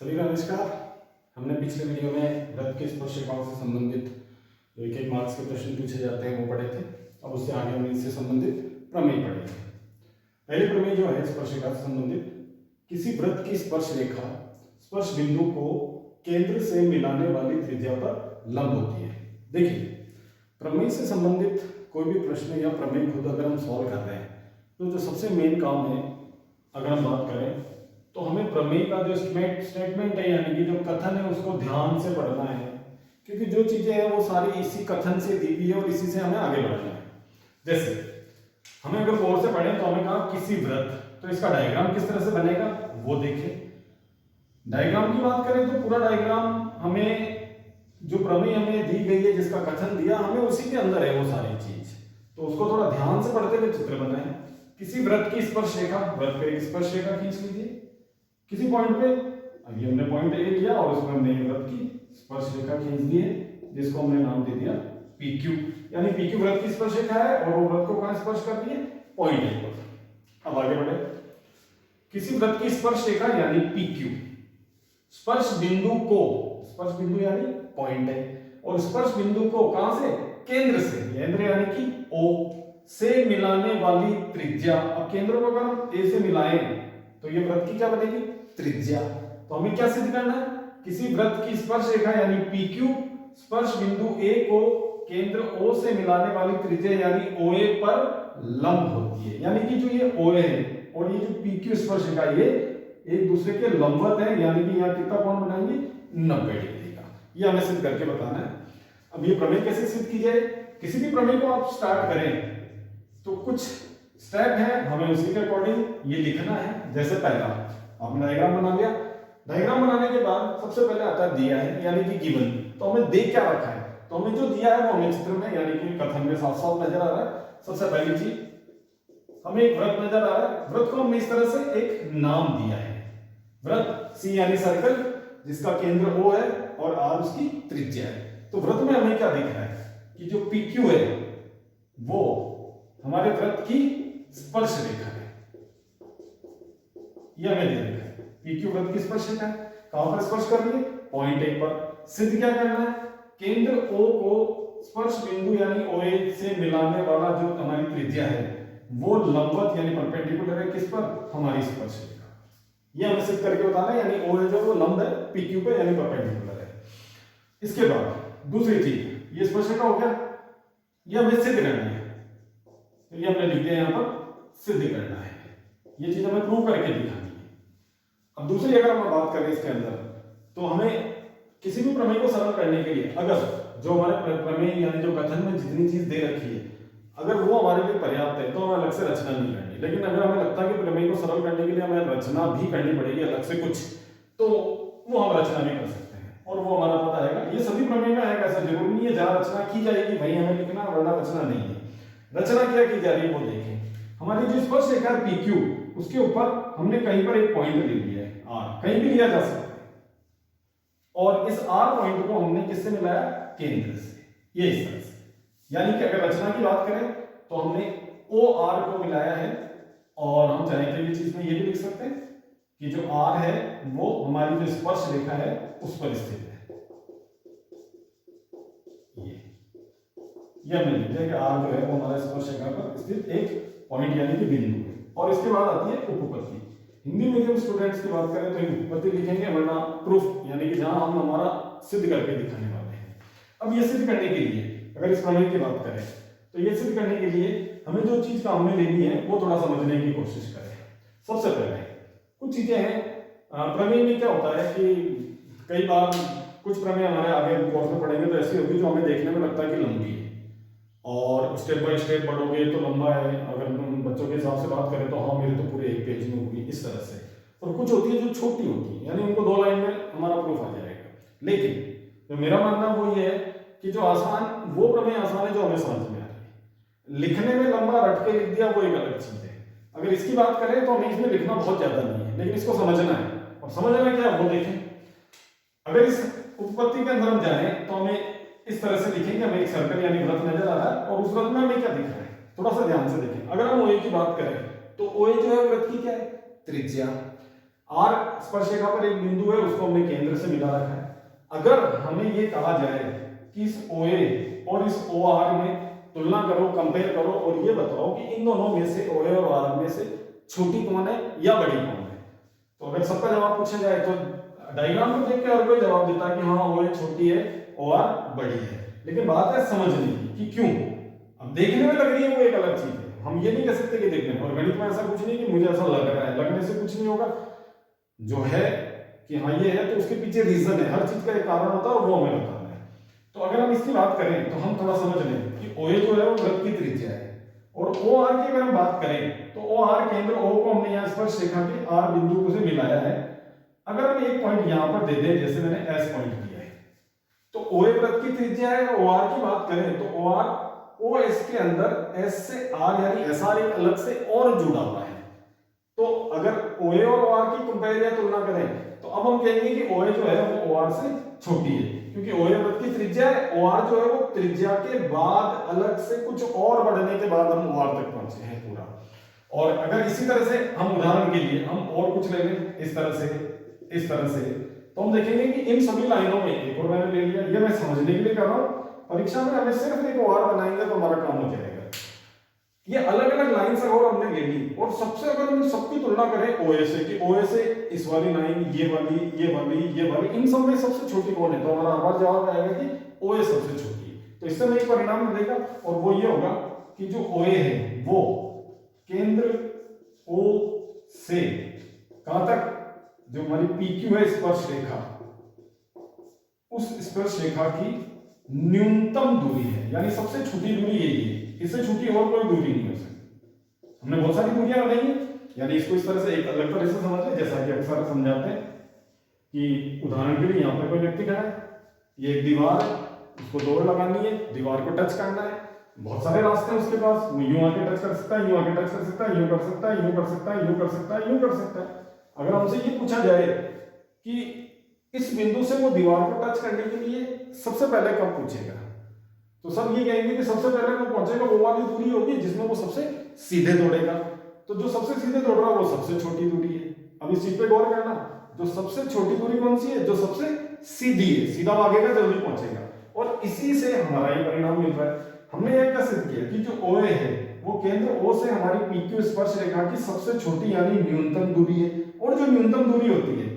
सभी का नमस्कार। हमने पिछले वीडियो में व्रत के स्पर्शिकाओं से संबंधित जो एक मार्क्स के प्रश्न पूछे जाते हैं वो पढ़े थे। अब उससे आगे हमने इससे संबंधित प्रमेय पढ़े थे। पहले प्रमेय जो है स्पर्शिका से संबंधित, किसी वृत्त की स्पर्श रेखा स्पर्श बिंदु को केंद्र से मिलाने वाली त्रिज्या पर लंब होती है। देखिए, प्रमेय से संबंधित कोई भी प्रश्न या प्रमेय खुद अगर हम सॉल्व कर रहे हैं तो जो सबसे मेन काम है, अगर हम बात करें तो हमें प्रमेय का जो स्टेटमेंट है यानी कि जो कथन है उसको ध्यान से पढ़ना है, क्योंकि जो चीजें हैं वो सारी इसी कथन से दी हुई है और इसी से हमें आगे बढ़ना है। जैसे हमें अगर गौर से पढ़ें तो हमें कहा किसी वृत्त, तो इसका डायग्राम किस तरह से बनेगा वो देखें। डायग्राम की बात करें तो पूरा डायग्राम हमें जो प्रमेय हमें दी गई है, जिसका कथन दिया, हमें उसी के अंदर है वो सारी चीज, तो उसको थोड़ा ध्यान से पढ़ते हुए चित्र बनाएं। किसी वृत्त की स्पर्श रेखा, वृत्त पे एक स्पर्श रेखा खींच लीजिए किसी पॉइंट पे। अभी हमने पॉइंट ए लिया और उसमें हमने वृत्त की स्पर्श रेखा खींच दी है, जिसको हमने नाम दे दिया PQ, यानी PQ वृत्त की स्पर्श रेखा है और वो वृत्त को कहां स्पर्श कर रही है, पॉइंट ए पर। अब आगे बढ़े। किसी वृत्त की स्पर्श रेखा यानी PQ स्पर्श बिंदु को, स्पर्श बिंदु यानी पॉइंट है, और स्पर्श बिंदु को कहां से, केंद्र से, केंद्र यानी कि O से मिलाने वाली त्रिज्या। अब केंद्र को अगर हम A से मिलाएं तो ये वृत्त की क्या बनेगी, त्रिज्या। तो हमें क्या सिद्ध करना है, किसी वृत्त की स्पर्श रेखा यानी PQ स्पर्श बिंदु A को केंद्र O से मिलाने वाली त्रिज्या यानी OA पर लंब होती है। यानी कि जो ये OA है और ये जो PQ स्पर्श रेखा ये एक दूसरे के लंबवत है, यानी कि यहाँ कितना कोण बनाएंगे, 90 डिग्री का। ये हमें सिद्ध करके बताना है। अब ये प्रमेय कैसे सिद्ध की जाए, किसी भी प्रमेय को आप स्टार्ट करें तो कुछ स्टेप है, हमें उसी के अकॉर्डिंग ये लिखना है। जैसे पहला आपने डायग्राम बना लिया, डायग्राम बनाने के बाद सबसे पहले आता है दिया है यानी कि गिवन। तो हमें दे क्या रखा है, तो हमें जो दिया है वो हमें चित्र में यानी कि कथन में साफ साफ नजर आ रहा है। सबसे पहली चीज हमें एक वृत्त नजर आ रहा है, वृत्त को हमने इस तरह से एक नाम दिया है, वृत्त C यानी सर्कल, जिसका केंद्र O है और R उसकी त्रिज्या है। तो वृत्त में हमें क्या दिख रहा है कि जो PQ है वो हमारे वृत्त की स्पर्श रेखा है, यह हमें दे रखा है। PQ वृत्त की स्पर्श रेखा है, कहां पर स्पर्श कर रही है, पॉइंट A पर। सिद्ध क्या करना है, केंद्र O को स्पर्श बिंदु यानी OA से मिलाने वाला जो हमारी त्रिज्या है वो लंबवत यानी परपेंडिकुलर है किस पर, हमारी स्पर्श रेखा। यह हमें सिद्ध करके बताना है, यानी OA जो वो लंब है PQ पे यानी परपेंडिकुलर है। इसके बाद दूसरी चीज, ये स्पर्श रेखा हो गया, यह हमें सिद्ध करना है, तो ये हमने लिख दिया यहां पर सिद्ध करना है, ये चीज हमें प्रूव करके दिखानी है। अब दूसरी अगर हम बात करें इसके अंदर, तो हमें किसी भी प्रमेय को सरल करने के लिए अगर जो हमारे प्रमेय यानी जो कथन में जितनी चीज दे रखी है अगर वो हमारे लिए पर्याप्त है तो हमें अलग से रचना नहीं करनी। लेकिन अगर हमें लगता है कि प्रमेय को सरल करने के लिए हमें रचना भी करनी पड़ेगी अलग से कुछ, तो वो हम रचना भी कर सकते हैं और वो हमारा पता है। ये सभी प्रमेय में है, ऐसा जरूरी नहीं है जहां रचना की जाएगी वहीं हमें लिखना, वरना रचना नहीं है। रचना क्या की जा रही है वो देखें। हमारी जो स्पर्श रेखा है PQ, उसके ऊपर हमने कहीं पर एक पॉइंट ले लिया है R, कहीं भी लिया जा सकता है, और इस R पॉइंट को हमने किससे मिलाया, केंद्र से, ये इस तरह से। यानी कि अगर रचना की बात करें तो हमने OR को मिलाया है, और हम चाहे तो ये चीज में ये भी लिख सकते हैं कि जो R है वो हमारी जो स्पर्श रेखा है उस पर स्थित है। ये हमने लिख दिया कि R जो है वो हमारा स्पर्श रेखा पर स्थित एक पॉइंट यानी कि बिंदु है। और इसके बाद आती है उपपत्ति। हिंदी मीडियम स्टूडेंट्स की बात करें तो उपपत्ति लिखेंगे, वरना प्रूफ यानी कि जहां हम हमारा सिद्ध करके दिखाने वाले हैं। अब ये सिद्ध करने के लिए अगर इस प्रमेय की बात करें तो ये सिद्ध करने के लिए हमें जो चीज काम में लेनी है वो थोड़ा समझने की कोशिश करें। सबसे पहले कुछ चीजें हैं, प्रमेय में क्या होता है कि कई बार कुछ प्रमेय हमारे आगे कोर्स में पढ़ेंगे तो ऐसी होगी जो हमें देखने में लगता है कि लंबी है, और स्टेप बाय स्टेप पढ़ोगे तो लंबा है। अगर बच्चों के हिसाब से बात करें तो हाँ मेरे तो पूरे एक पेज में होगी इस तरह से, और कुछ होती है जो छोटी होती है, यानी उनको 2 लाइन में हमारा प्रूफ आ जाएगा। लेकिन तो मेरा मानना वो ये है कि जो आसान, वो प्रमेय आसान है जो हमें समझ में आ रही है। लिखने में लंबा रट के लिख दिया वो एक अलग चीज है। अगर इसकी बात करें तो हमें इसमें लिखना बहुत ज्यादा नहीं है, लेकिन इसको समझना है, और समझना क्या है वो देखें। अगर इस उपपत्ति के अंदर हम जाए तो हमें इस तरह से लिखेंगे, हमें एक सर्कल यानी वृत्त नजर आ रहा है, और उस वृत्त में हमें क्या दिख रहा है थोड़ा सा ध्यान से देखें। अगर हम OA की बात करें तो OA जो है वृत्त की क्या है, त्रिज्या। आर स्पर्श रेखा पर एक बिंदु है, उसको हमने केंद्र से मिला रखा है। अगर हमें ये कहा जाए कि इस OA और इस OR में तुलना करो, कंपेयर करो और ये बताओ कि इन दोनों में से OA और R में से छोटी कौन है या बड़ी कौन है, तो अगर सबका जवाब पूछा जाए तो डायग्राम को देख के हर कोई जवाब देता है कि हाँ OA छोटी है, OR बड़ी है। लेकिन बात है समझने की कि क्यों। अब देखने में लग रही है वो एक अलग चीज है, हम ये नहीं कह सकते कि देखने में, और गणित में ऐसा कुछ नहीं कि मुझे ऐसा लग रहा है, लगने से कुछ नहीं होगा। जो है कि हाँ ये है तो उसके पीछे रीजन है, हर चीज का एक कारण होता है और वो हमें बताना है। तो अगर हम इसकी बात करें तो हम थोड़ा समझ लें कि OA जो है वो वृत्त की त्रिज्या है, और OR की अगर हम बात करें तो OR केंद्र O को हमने यहाँ स्पर्श रेखा के R बिंदु से मिलाया है। अगर हम एक पॉइंट यहाँ पर दे दें, जैसे मैंने S पॉइंट दिया है, तो OA वृत्त की त्रिज्या है। OR की बात करें तो OR OS के अंदर S से R यानी SR एक अलग से और जुड़ा हुआ है। तो अगर OA और OR की कंपेयर या तुलना करें तो अब हम कहेंगे कि OA जो है वो OR से छोटी है, क्योंकि OA वृत्त की त्रिज्या है, OR जो है वो त्रिज्या के बाद अलग से कुछ और बढ़ने के बाद हम OR तक पहुंचे हैं पूरा। और अगर इसी तरह से हम उदाहरण के लिए हम और कुछ ले लें इस तरह से, तो हम देखेंगे कि इन सभी लाइनों में, एक और मैंने ले लिया, ये मैं समझने के लिए कर रहा हूं, परीक्षा में हमें सिर्फ एक OR बनाएंगे तो हमारा काम हो जाएगा। ये अलग अलग लाइन से और हमने ले ली, और सबसे अगर हम सबकी तुलना करें OA से, कि OA से इस वाली लाइन, ये वाली, इन सब में सबसे छोटी कौन है, तो हमारा हर बार जवाब आएगा कि OA सबसे छोटी है। तो इससे हमें एक परिणाम मिलेगा, और वो ये होगा कि जो OA है वो केंद्र O से कहां तक, जो हमारी PQ है स्पर्श रेखा, उस स्पर्श रेखा की न्यूनतम दूरी है, यानी सबसे छोटी दूरी यही है, इससे छोटी और कोई दूरी नहीं हो सकती। हमने बहुत सारी दूरियां बनाई है, यानी इसको इस तरह से एक अलग तरह से समझ लें, जैसा कि अक्सर समझाते हैं कि उदाहरण के लिए यहाँ पर कोई व्यक्ति खड़ा है, ये एक दीवार है, उसको दौड़ लगानी है, दीवार को टच करना है, बहुत सारे रास्ते हैं उसके पास, वो यूं आके टच कर सकता है, यूं आके टच कर सकता है, यूं कर सकता है, यूं कर सकता है, यूं कर सकता है, यूं कर सकता है। अगर हमसे ये पूछा जाए कि इस बिंदु से वो दीवार को टच करने के लिए सबसे पहले कब पूछेगा, तो सब ये कहेंगे कि सबसे पहले वो पहुंचेगा वो वाली दूरी होगी जिसमें वो सबसे सीधे दौड़ेगा। तो जो सबसे सीधे दौड़ रहा है वो सबसे छोटी दूरी है। अब इस चीज पे गौर करना, जो सबसे छोटी दूरी कौन सी है, जो सबसे सीधी है, सीधा भागेगा जल्दी पहुंचेगा, और इसी से हमारा ये परिणाम मिल रहा है। हमने ये क्या सिद्ध किया कि जो OA है वो केंद्र O से हमारी PQ स्पर्श रेखा की सबसे छोटी यानी न्यूनतम दूरी है, और जो न्यूनतम दूरी होती है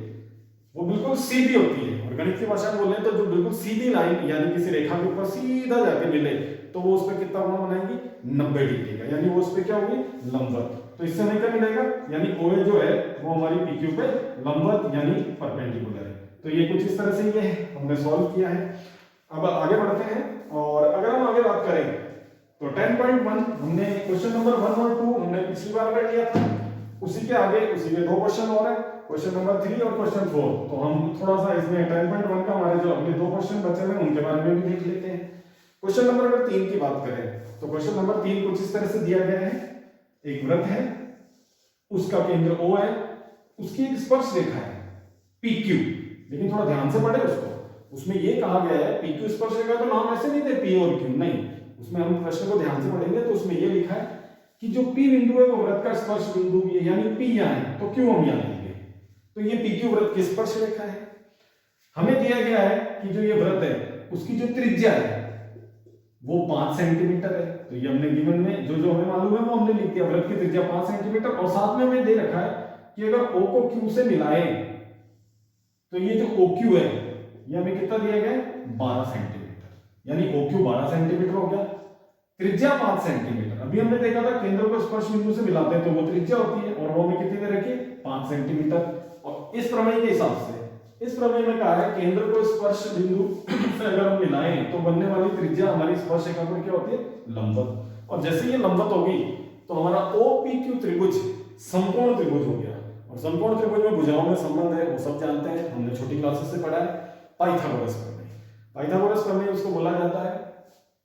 वो बिल्कुल सीधी होती है, और गणित की भाषा में बोले तो जो बिल्कुल सीधी लाइन यानी किसी रेखा के ऊपर सीधा जाके मिले तो वो उस पर कितना कोण बनाएगी, 90 डिग्री का, यानी वो उस पर क्या होगी, लंबवत। तो इससे हमें क्या मिलेगा, यानी OA जो है वो हमारी PQ पे लंबवत यानी परपेंडिकुलर है। तो ये कुछ इस तरह से ये हमने सॉल्व किया है। अब आगे बढ़ते हैं, और अगर हम आगे बात करें तो 10.1 हमने क्वेश्चन नंबर 1 और 2 हमने पिछली बार कर लिया था, उसी के आगे उसी के दो क्वेश्चन और है, क्वेश्चन नंबर 3 और क्वेश्चन 4। तो हम थोड़ा सा इसमें 10.1 का हमारे जो अगले दो क्वेश्चन बचे हैं उनके बारे में भी देख लेते हैं। क्वेश्चन नंबर अगर 3 की बात करें तो क्वेश्चन नंबर 3 कुछ इस तरह से दिया गया है, एक वृत्त है, उसका केंद्र O है, उसकी एक स्पर्श रेखा है PQ, लेकिन थोड़ा ध्यान से पढ़े उसको, उसमें ये कहा गया है PQ स्पर्श रेखा का नाम ऐसे नहीं थे P और Q, नहीं, उसमें हम प्रश्न को ध्यान से पढ़ेंगे तो उसमें ये लिखा है कि जो P बिंदु है वो वृत्त का स्पर्श बिंदु भी है, यानी P यहाँ है तो Q हम यहाँ लेंगे, तो ये PQ वृत्त की स्पर्श रेखा है। हमें दिया गया है कि जो ये वृत्त है उसकी जो त्रिज्या है वो 5 सेंटीमीटर है, तो ये हमने गिवन में जो जो हमें मालूम है वो हमने लिख दिया, वृत्त की त्रिज्या 5 सेंटीमीटर, और साथ में हमें दे रखा है कि अगर O को Q से मिलाएं तो ये जो OQ है ये हमें कितना दिया गया है, 12 सेंटीमीटर, यानी OQ 12 सेंटीमीटर हो गया, त्रिज्या 5 सेंटीमीटर। अभी हमने देखा था केंद्र को स्पर्श बिंदु से मिलाते हैं तो वो त्रिज्या होती है, और वो हमें कितनी दे रखी है, 5 सेंटीमीटर। और इस प्रमेय के हिसाब से, इस प्रमेय में कहा है केंद्र को स्पर्श बिंदु से अगर हम मिलाएं तो बनने वाली त्रिज्या हमारी स्पर्श रेखा पर क्या होती है, लंबवत, और जैसे ये लंबवत होगी तो हमारा OPQ त्रिभुज समकोण त्रिभुज हो गया, और समकोण त्रिभुज में भुजाओं में संबंध है वो सब जानते हैं, हमने छोटी क्लासेस से पढ़ा है, पाइथागोरस प्रमेय। पाइथागोरस प्रमेय उसको बोला जाता है,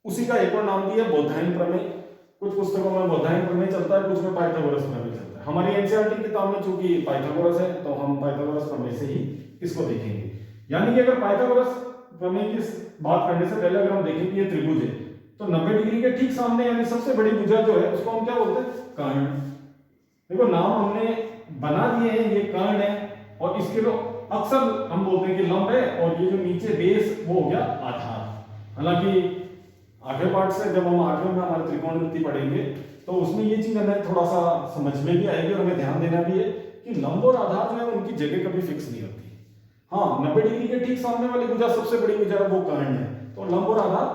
उसी का एक और नाम दिया बोधायन प्रमेय, कुछ पुस्तकों में बोधायन प्रमेय चलता है, कुछ में पाइथागोरस प्रमेय चलता है। हमारी एनसीईआरटी किताब में चूंकि पाइथागोरस है तो हम पाइथागोरस प्रमेय से ही इसको देखेंगे। यानी कि अगर पाइथागोरस प्रमेय की बात करने से पहले अगर हम देखें कि ये त्रिभुज है तो 90 डिग्री के ठीक सामने यानी सबसे बड़ी भुजा जो है उसको हम क्या बोलते हैं, कर्ण। देखो नाम हमने बना दिए हैं, ये कर्ण है, इसके लो अक्सर हम बोलते हैं कि लंब है और ये जो नीचे बेस वो हो गया आधार। हालांकि आगे पार्ट से जब हम आगे में हमारे त्रिकोणमिति पढ़ेंगे तो उसमें ये चीज हमें थोड़ा सा समझ में भी आएगी और हमें ध्यान देना भी है कि लंब और आधार जो है उनकी जगह कभी फिक्स नहीं होती। हाँ, 90 डिग्री के ठीक सामने वाली भुजा सबसे बड़ी भुजा है वो कर्ण है, तो लंब और आधार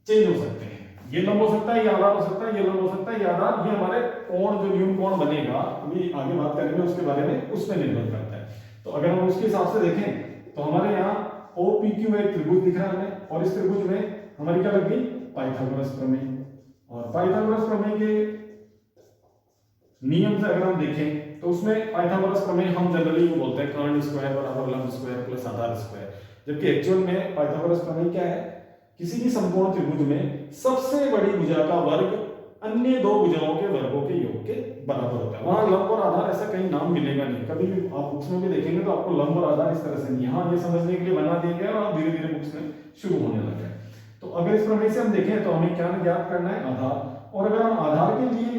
चेंज हो सकते हैं। ये लंब हो सकता है, ये आधार हो सकता है, ये लंब हो सकता है, ये आधार, ये हमारे कोण जो न्यून कोण बनेगा अभी आगे बात करेंगे उसके बारे में, उसमें निर्भर करता है। तो अगर हम उसके हिसाब से देखें तो हमारे यहाँ OPQ में एक त्रिभुज दिख रहा है हमें, और इस त्रिभुज में हमारी क्या लग गई, पाइथागोरस प्रमेय। और पाइथागोरस प्रमेय के नियम से अगर हम देखें तो उसमें पाइथागोरस प्रमेय हम जनरली बोलते हैं कर्ण स्क्वायर बराबर लंब स्क्वायर प्लस आधार स्क्वायर, जबकि एक्चुअल में पाइथागोरस प्रमेय क्या है, किसी भी समकोण त्रिभुज में सबसे बड़ी भुजा का वर्ग अन्य दो भुजाओं के वर्गों के योग के बराबर होता है। वहां लंब और आधार ऐसा कहीं नाम मिलेगा नहीं, कभी भी आप बुक्स में भी देखेंगे तो आपको लंब और आधार इस तरह से नहीं, हाँ ये समझने के लिए बना दिया गया और धीरे धीरे बुक्स में शुरू होने लगा है। तो अगर इस प्रमेय से हम देखें तो हमें क्या ज्ञात करना है, आधार। और अगर हम आधार के लिए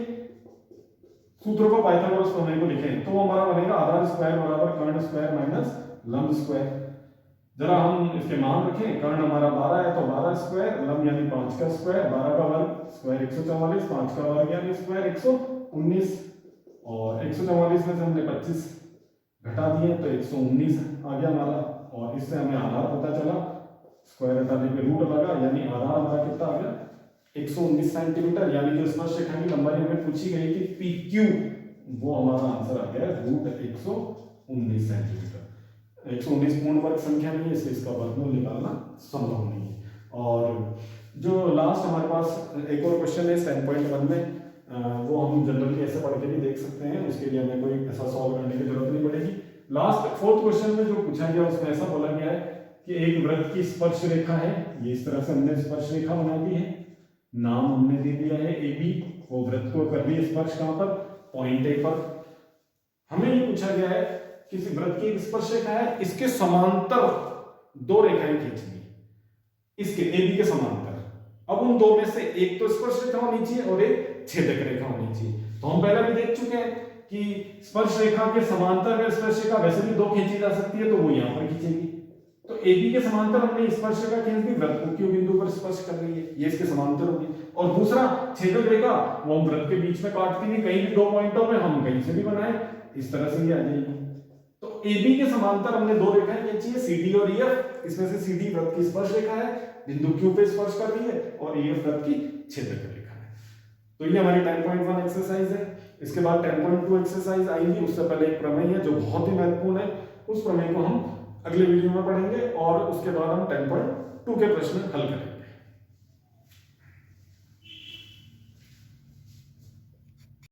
सूत्र को पाइथागोरस प्रमेय को लिखें तो वो हमारा बनेगा आधार स्क्वायर बराबर कर्ण स्क्वायर माइनस लंब स्क्वायर। जरा हम इसके मान रखें, कर्ण हमारा 12 है तो 12 स्क्वायर, लंब यानी 5 का स्क्वायर, 12 का वर्ग स्क्वायर 144, 5 का वर्ग यानी स्क्वायर 119, और 144 में से हमने 25 घटा दिए तो 119 आ गया हमारा, और इससे हमें आधार पता चला, स्क्वायर हटाने पे रूट लगा, यानी आधार हमारा कितना आ गया 119 सेंटीमीटर। यानी जो स्पर्श रेखा की लंबाई हमें पूछी गई थी PQ, वो हमारा आंसर आ गया रूट 119 सेंटीमीटर। 119 पूर्ण वर्ग संख्या नहीं है इसलिए इसका वर्गमूल निकालना संभव नहीं है। और जो लास्ट हमारे पास एक और क्वेश्चन है 10.1 में, वो हम जनरली ऐसे पढ़ के भी देख सकते हैं, उसके लिए हमें कोई ऐसा सॉल्व करने की जरूरत नहीं पड़ेगी। लास्ट 4th क्वेश्चन में जो पूछा गया उसमें ऐसा बोला गया है कि एक वृत्त की स्पर्श रेखा है, ये इस तरह से हमने स्पर्श रेखा बना दी है, नाम हमने दे दिया है AB, वो वृत्त को कर रही है स्पर्श कहां पर, पॉइंट A पर। हमें ये पूछा गया है किसी वृत्त की एक स्पर्श रेखा है, इसके समांतर दो रेखाएं खींचनी, इसके AB के समांतर। अब उन दो में से एक तो स्पर्श रेखा होनी चाहिए और एक छेदक रेखा होनी चाहिए। तो हम पहले भी देख चुके हैं कि स्पर्श रेखा के समांतर अगर स्पर्श रेखा वैसे भी दो खींची जा सकती है तो वो यहां पर खींचेगी। तो AB के समांतर हमने स्पर्श रेखा खींच दी, वृत्त को Q बिंदु पर स्पर्श कर रही है, ये इसके समांतर होगी। और दूसरा छेदक रेखा वो हम वृत्त के बीच में काटती नहीं, कहीं भी दो पॉइंटों में हम कहीं से भी बनाए इस तरह से ये आ जाएगी। तो AB के समांतर हमने दो रेखाएं खींची है, CD और EF। इसमें से CD वृत्त की स्पर्श रेखा है, बिंदु Q पे स्पर्श कर रही है, और EF वृत्त की छेदक रेखा है। तो ये हमारी 10.1 एक्सरसाइज है। इसके बाद 10.2 एक्सरसाइज आएगी, उससे पहले एक प्रमेय है जो बहुत ही महत्वपूर्ण है, उस प्रमेय को हम अगले वीडियो में पढ़ेंगे और उसके बाद हम 10.2 के प्रश्न हल करेंगे।